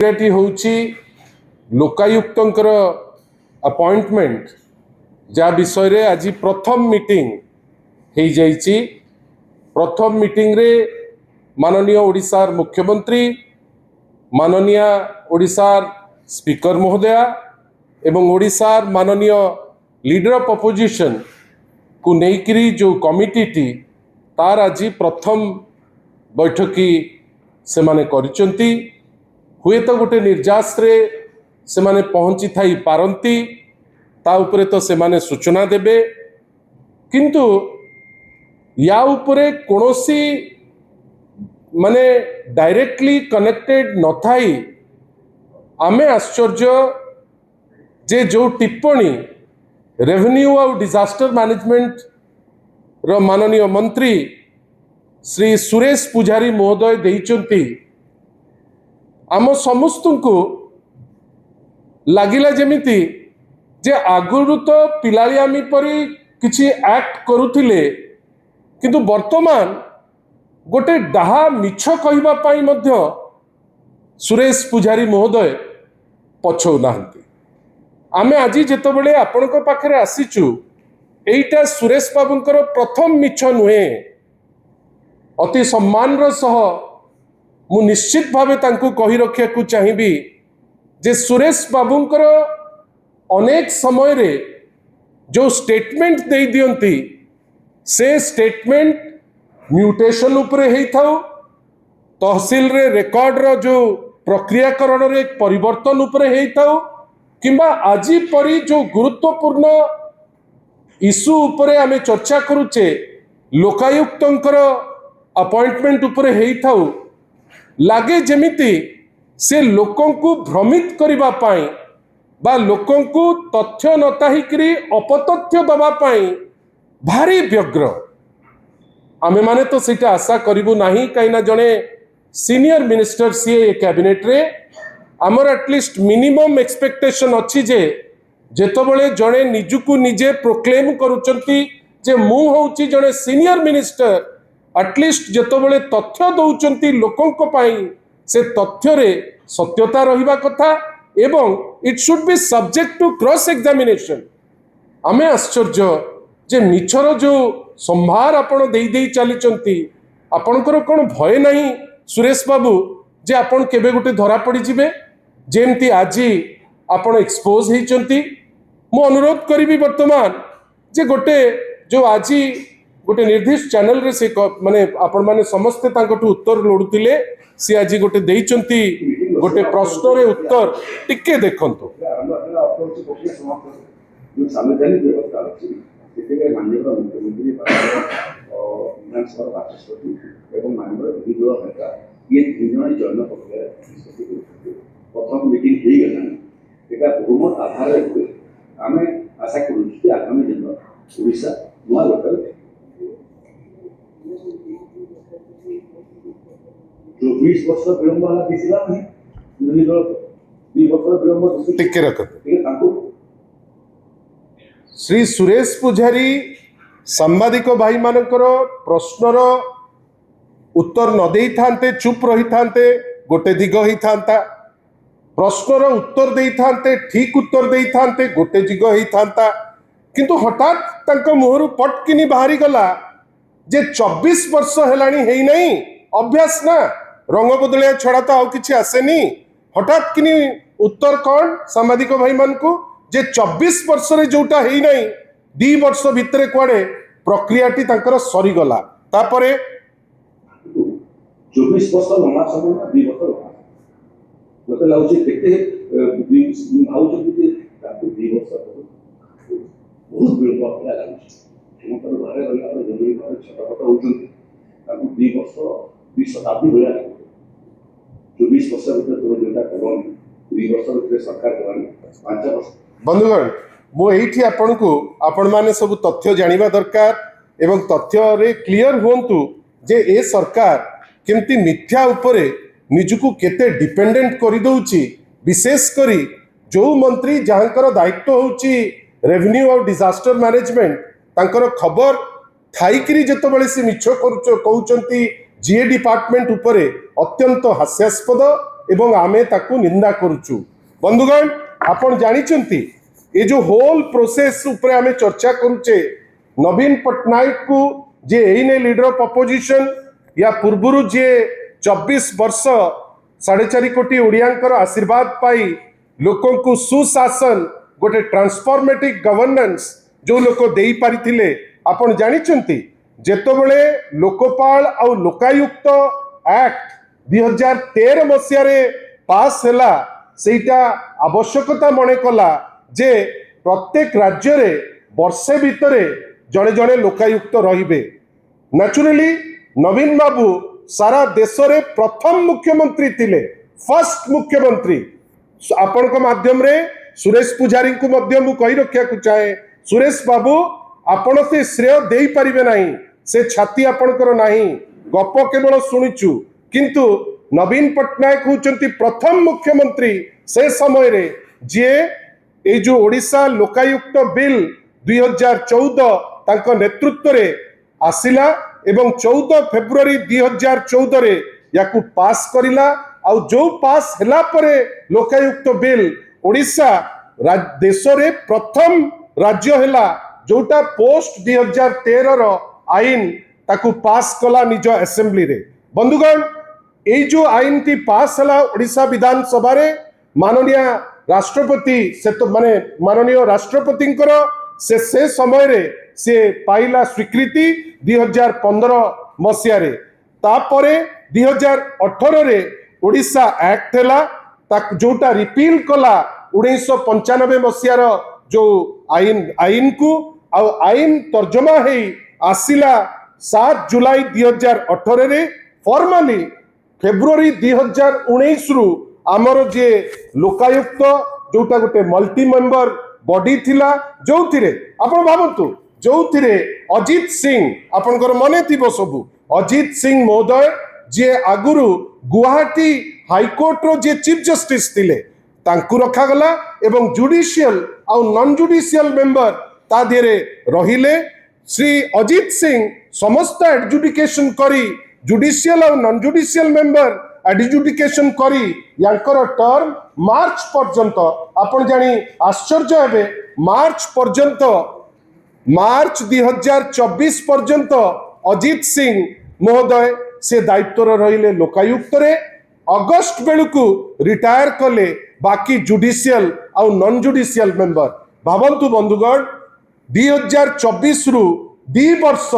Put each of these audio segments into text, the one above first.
ଏଠି ହେଉଛି ଲୋକାयुକ୍ତଙ୍କର अपॉइंटमेंट जा विषय आज प्रथम मीटिंग हो जाइए। प्रथम मीटिंग रे माननीय ओडिशार मुख्यमंत्री, माननीय ओडिशार स्पीकर महोदया एवं ओडिशार माननीय लीडर ऑफ अपोजिशन को लेकर जो कमिटी टी तार आज प्रथम बैठकी से माने करिसंती। हुए तो गोटे निर्जास रे से माने पहुंची थाई पारंती, ता उपरे तो से माने सूचना देबे, किंतु या उपरे कोनोसी माने डायरेक्टली कनेक्टेड न थाई आमे आश्चर्य जे जो टिप्पणी रेवेन्यू और डिजास्टर मैनेजमेंट रो माननीय मंत्री श्री सुरेश पुजारी महोदय देइचंती, आम समस्त को लगिला जमिति जे आगुरु तो पिलालियामी परी किछि एक्ट करुथिले, किंतु वर्तमान गोटे डाहा मिछ कहिबा पाई मध्य सुरेश पुजारी महोदय पछौ नाहंती। आमे आजी जेतबेले आपनक पाखरे आसीचु, एइटा सुरेश बाबूंकर प्रथम मिछ नुहे। अति सम्मान सह मु निश्चित भावे तांकु कहि रखिया को चाहिबी जे सुरेश बाबूंकर अनेक समय रे जो स्टेटमेंट दे दियंती से स्टेटमेंट म्यूटेशन उपरे हेई थाउ, तहसील रे रेकॉर्ड रो जो प्रक्रियाकरण रे एक परिवर्तन उपरे हेई थाउ, किंबा आजी परी जो गुरुत्वपूर्ण इशू उपरे आमे चर्चा करूचे लोकायुक्तंकर अपॉइंटमेंट उपरे हेई थाउ, लागे जेमिति से लोकों को भ्रमित करिबा पाई बा लोकों को तथ्य नताहिकरी अपतथ्य दबा पाई भारी व्यग्र। आमे माने तो सेटा आशा करिबु नाही, काइना जने सीनियर मिनिस्टर सीए कैबिनेट रे आमर एटलिस्ट मिनिमम एक्सपेक्टेशन अच्छी जे जेतबेले जने निजुकु निजे प्रोक्लेम करूचंती जे मु होउची जने सीनियर मिनिस्टर, एटलिस्ट जेतबेले तथ्य दउचंती लोकों को पाई से तथ्य रे सत्यता रहिबा कथा एवं it should be subject to cross examination. आमे आश्चर्य जे मिछर जो संभार आपण देई देई चलीचंती, आपणकर कोन भय नाही सुरेश बाबू जे आपण केबे गोटे धरा पड़ी जिबे जेमती आजी आपण एक्सपोज हेचंती। मु अनुरोध करिबी वर्तमान जे गोटे जो आजी गोटे निर्दिष्ट चैनल रे से माने आपण माने समस्त तांकटू उत्तर लोडुतिले, सी आजी गोटे देइचंती गोटे प्रश्न रे उत्तर टिके देखंतु। जो संवैधानिक व्यवस्था अछि सेते माननीय मुख्यमंत्री विधानसभा बाचस्पति एवं माननीय विधि नेता ये तीन जन जन प्रक्रिया प्रथम मीटिंग हो गलानी। एटा बहुमत आधार रे आमे आशा करू कि आगामी दिन ओडिशा नुआ लोकल 20 वर्ष विलंब वाला दिसला नहीं, 2 वर्ष विलंब टिके रखत। श्री सुरेश पुजारी सांबादिक भाई मानकर प्रश्नर उत्तर न देई थांते, चुप रही थांते, गोटे दिग ही थांता। प्रश्नर उत्तर देई थांते, ठीक उत्तर देई थांते, गोटे दिग ही थांता। किंतु हठात तांको मुहरु पटकिनी बाहरी गला जे 24 वर्ष हेलानी हेई नहीं अभ्यास ना रंग बदलिया छड़ा तो आउ किछि आसेनी। हठात किनी उत्तर कौन सांबादिक भाई मान को जे 24 वर्ष रे जोटा हेई नहीं 2 वर्ष भितरे कुआडे प्रक्रियाटी तांकर सरी गला। तापरे 24 वर्ष लंबा समय 2 वर्ष लंबा मते लाउची केते भाउच कि ताकू 2 वर्ष बहुत विलंब अपना लाउची मतर घरे रहला जरूरी घरे छोटा छोटा होउचन ताकू 2 वर्ष 20 शताब्दी होया 24 वर्ष भितर तो जेटा करन 2 वर्ष भितर सरकार करन 5 वर्ष। बंधुगण मु एठी आपण को आपण माने सब तथ्य जानिबा दरकार एवं तथ्य रे क्लियर होंतु जे ए सरकार केमती मिथ्या उपरे निजुकु केते डिपेंडेंट करि दउची। विशेष करी जो मंत्री जहाँकर दायित्व होउची रेवेन्यू और डिजास्टर मैनेजमेंट तांकर खबर थाइकरी जेतबेले से मिछ कहउचंती जीए डिपार्टमेंट उपरे अत्यंत हास्यास्पद एवं आमे ताकू निंदा करुचु। बंधुगण आपण जानिचंती ये जो होल प्रोसेस ऊपर आमे चर्चा करुचे नवीन पट्टनायक को जे एने लीडर ऑफ अपोजिशन या पूर्वरु जे 24 वर्ष 4.5 कोटी ओडियांकर आशीर्वाद पाई लोकों को सुशासन गोटे ट्रांसफॉर्मेटिव गवर्नेंस जो लोक देई पारिथिले आपण जानिचंती जेतबेले लोकपाल और लोकायुक्त एक्ट 2013 मसीह रे पास हैला सेटा आवश्यकता मने कला जे प्रत्येक राज्य रे वर्षे भितरे जड़े जड़े लोकायुक्त रहिबे। नेचुरली नवीन बाबू सारा देश रे प्रथम मुख्यमंत्री थिले, फर्स्ट मुख्यमंत्री। आपण को माध्यम रे सुरेश पुजारी को मध्य मु कहि रखिया को चाहे सुरेश बाबू आपण से श्रेय देई परिबे नाही, से छाती आपणकर नाही, गप केवल शुणुचु किंतु नवीन पट्टनायक होचंती प्रथम मुख्यमंत्री से समय रे जे ए जो ओडिशा लोकायुक्त बिल 2014 तांको नेतृत्व रे आसिला एवं 14 फेब्रुआरी 2014 रे याकू पास करिला आ जो पास हैला परे लोकायुक्त बिल ओडिशा देश रे प्रथम राज्य हैला जोटा पोस्ट 2013 रो आईन ताकू पास कला निज असेंबली रे। बंधुगण ए जो आईन टी पास हैला ओडिशा विधानसभा रे माननीय राष्ट्रपति से तो माने माननीय राष्ट्रपति से समय रे से पाइला स्वीकृति 2015 मसीह रे। तापरे 2018 रे ओडिशा एक्ट हैला जोटा रिपील कला 1995 मसीह रो जो आईन को आईन तर्जमा है आसिला 7 जुलाई 2018 रे फॉर्मली फेब्रुआरी 2019 रु आमर जे लोकायुक्त जोटा गोटे मल्टी मेंबर बॉडी थिला जो थिरे आपण भाबंतु जो थिरे अजित सिंह आपनकर मने थिबो सबु अजित सिंह महोदय जे आगुरु गुवाहाटी हाईकोर्ट रो जे चीफ जस्टिस थिले तांकु रखा गला एवं जुडिशियल और नॉन जुडिशियल मेंबर ता देरे रहिले। श्री अजित सिंह समस्त एडजुडिकेशन करी जुडिशियल और नॉन जुडिशियल मेंबर एडजुडिकेशन करी यांकर टर्म मार्च पर्यंत आपण जानी आश्चर्य हेबे मार्च पर्यंत मार्च 2024 पर्यंत अजित सिंह महोदय से दायित्व रहिले लोकायुक्त रे। अगस्त बेलू रिटायर कले बाकी जुडिशियल और नॉन जुडिशियल मेंबर। भावंतु बंधुगण 2024 रु 2 वर्ष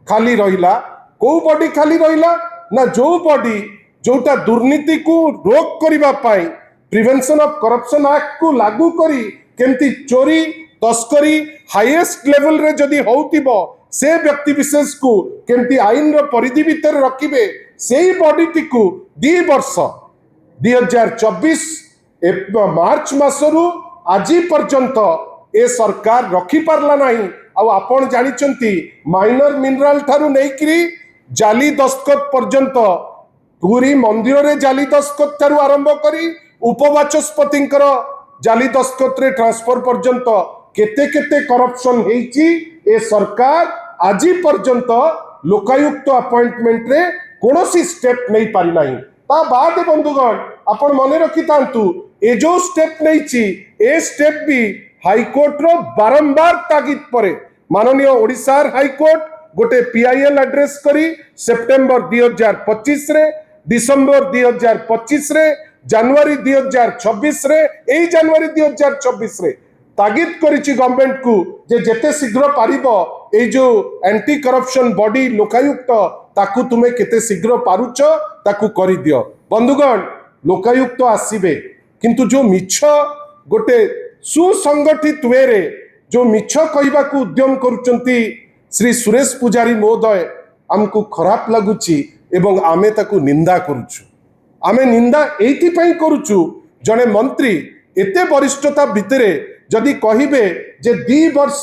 खाली रहिला को बॉडी खाली रहिला ना जो बॉडी जोटा दुर्नीति को रोक करिबा पाई प्रिवेंशन ऑफ करप्शन एक्ट को लागू करी केमती चोरी तस्करी हाईएस्ट लेवल रे जदी होउतिबो से व्यक्ति विशेष को केमती आईन रो परिधि भीतर रखिबे सेही बॉडी टी को 2 वर्ष 2024 मार्च मासरु आज पर्यंत ए सरकार रखी पारला नहीं। आ आपण जानिचंती माइनर मिनरल ठारू नेकरी जाली दस्तखत पर्यंत पूरी मंदिर रे जाली दस्तखत ठारू आरंभ करी उपवाचस्पति जाली दस्तखत रे ट्रांसफर पर्यंत केते केते करप्शन हेची ए सरकार आज पर्यंत लोकायुक्त अपॉइंटमेंट रे कोनोसी स्टेप नहीं पारि नाही। ता बाद बंधुगण आपण मने रखि तांतु ए जो स्टेप नैची ए स्टेप भी हाईकोर्ट रो बारंबार तागिद परे माननीय ओडिशा हाईकोर्ट गोटे पीआईएल एड्रेस करी सेप्टेम्बर 2025 रे डिसेम्बर 2025 रे जनवरी 2026 रे एई जनवरी 2026 रे तागिद करिछि गवर्नमेंट को जे जेते शीघ्र पारिबो ए जो एंटी करप्शन बॉडी लोकायुक्त ताकू तुमे केते शीघ्र पारुच ताकू करि दियो। बंधुगण लोकायुक्त आसीबे किंतु जो मिछ गोटे सुसंगठित वे रे जो मिछ कहबा को उद्यम करूचंती श्री सुरेश पुजारी महोदय हमको खराब लगुची एवं आमे ताकू निंदा करूछु। आमे निंदा एथि पई करूछु जने मंत्री एते वरिष्ठता भितरे जदि कहिबे जे 2 वर्ष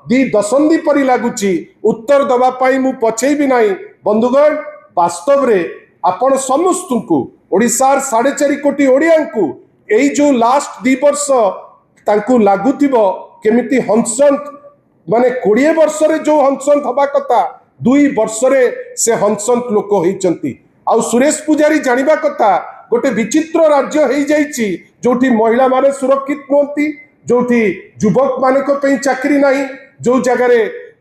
2 दशंधि परि लागुची उत्तर दबा पाई मु पछेबी नाही। बंधुगण वास्तव रे आपण समस्त को ओडिशार 4.5 कोटी ओडिया को एई जो लास्ट 2 वर्ष तांकू लागुथिबो केमिति हंसंत माने 20 वर्ष रे जो हंसंत हबा कथा 2 वर्ष रे से हंसंत लोक होइचंती। आ सुरेश पुजारी जानिबा कथा गोटे विचित्र राज्य हो जाइछि जोठी महिला माने सुरक्षित नहंती, जोठी युवक मानक पई चाकरी नाही, जो जगह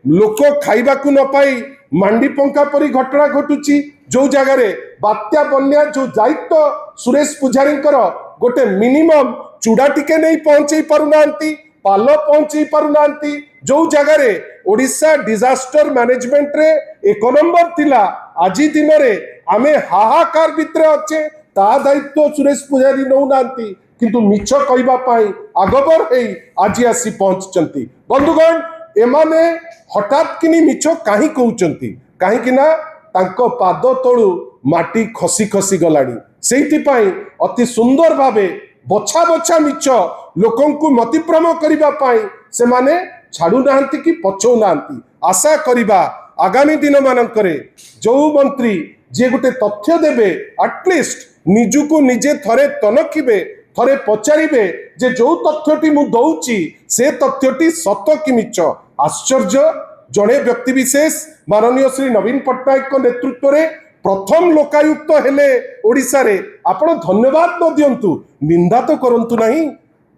लोक खाइबा को न पाई मांडी पंखा परी घटना घटुची, जो जगह बात्या बन्या जो दायित्व सुरेश पुजारी गोटे मिनिमम चूड़ा टिके नहीं पहुंचे पारुनांती, पाल पहुंचे पारुनांती, जो जगह ओडिशा डिजास्टर मैनेजमेंट रे 1 नंबर थिला, आज दिन रे आमे हाहाकार भितर अच्छे ता दायित्व सुरेश पुजारी नौ नांती, किंतु मिछ कहबा पाई आगबर हेई आज आसी पहुंचचंती। बंधुगण एमाने हठात किनी मिछ काहे कहउचंती, काहे कि ना तांको पाद तळु माटी खसी खसी गलानी, सेइति पाई अति सुंदर भावे बछा बछा मिछ लोकंकु मतिभ्रम करिबा पाई से माने छाड़ू नाहंती कि पछौ नाहंती। आशा करिबा आगामी दिन मानकरे जो मंत्री जे गोटे तथ्य देबे एटलिस्ट निजुकु निजे थरे तनखिबे, थरे पचारिबे जे जो तथ्यटी मु दउची से तथ्यटी सत कि मिछ। आश्चर्य जड़े व्यक्ति विशेष माननीय श्री नवीन पट्टनायक नेतृत्व में प्रथम लोकायुक्त हेले ओडिशा रे, आपण धन्यवाद न दियंतु, निंदा तो करंतु नहीं।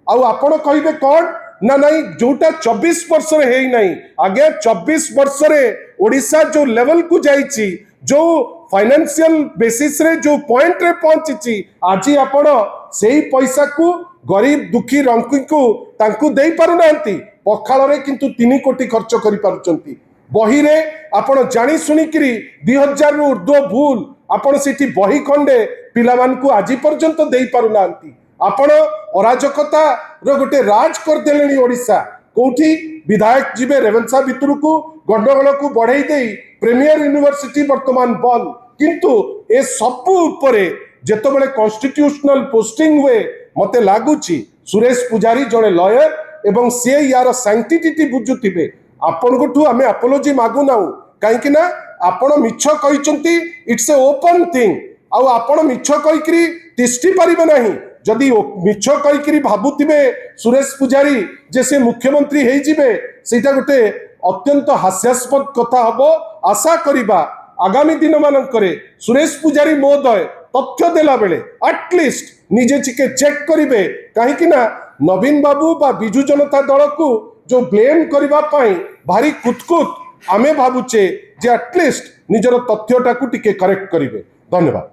आउ आपण कहिबे कोन ना नहीं जोटा 24 वर्ष रे हेई नहीं, आगे 24 वर्ष रे ओडिशा जो लेवल को जाइछि, जो फाइनेंशियल बेसिस रे जो पॉइंट रे पहुंची, आज आपण सेही पैसा को गरीब दुखी रंकी को तांकु देई पारु नांती, पखाल रे किंतु 3 कोटी खर्च करि पारुचंती। बही रे आपण जानी सुनी किरी 2000 रु ऊर्ध्व भूल आपण सिटी बही खंडे पिलामान को आज पर्यंत देई पारु नांती। आपण अराजकता रो गोटे राज कर देलेनी ओडिशा, कोठी विधायक जीवे रेवेन्सा भितर को गंडगोल को बढ़ाई देई प्रीमियर यूनिवर्सिटी वर्तमान बंद, किंतु ए सब उपरे जेतबेले कॉन्स्टिट्यूशनल पोस्टिंग हुए मते लागुची सुरेश पुजारी जड़े लॉयर एवं से यार सैंक्टिटी बुझुथिबे। आपनगठु आमे अपोलॉजी मागु नाउ, काहेकि ना आपण मिछ कहिचंती, इट्स ए ओपन थिंग, आउ आपण मिछ कहिकरी तिष्ठी परिबे नाही। जदि मिछ कहिकरी भाबुथिबे सुरेश पुजारी जे से मुख्यमंत्री हेई जिबे, सेटा गोटे अत्यंत हास्यास्पद कथा हबो। आशा करिबा आगामी दिन मानकरे सुरेश पुजारी महोदय तथ्य देला बेले एटलिस्ट निजे चिके चेक करिवे, काहेकि ना नवीन बाबू बा बिजु जनता दल को जो ब्लेम करिबा पाई भारी कुतकुत आमे भाबुचे जे एटलिस्ट निजर तथ्यटा को टिके करेक्ट करिवे। धन्यवाद।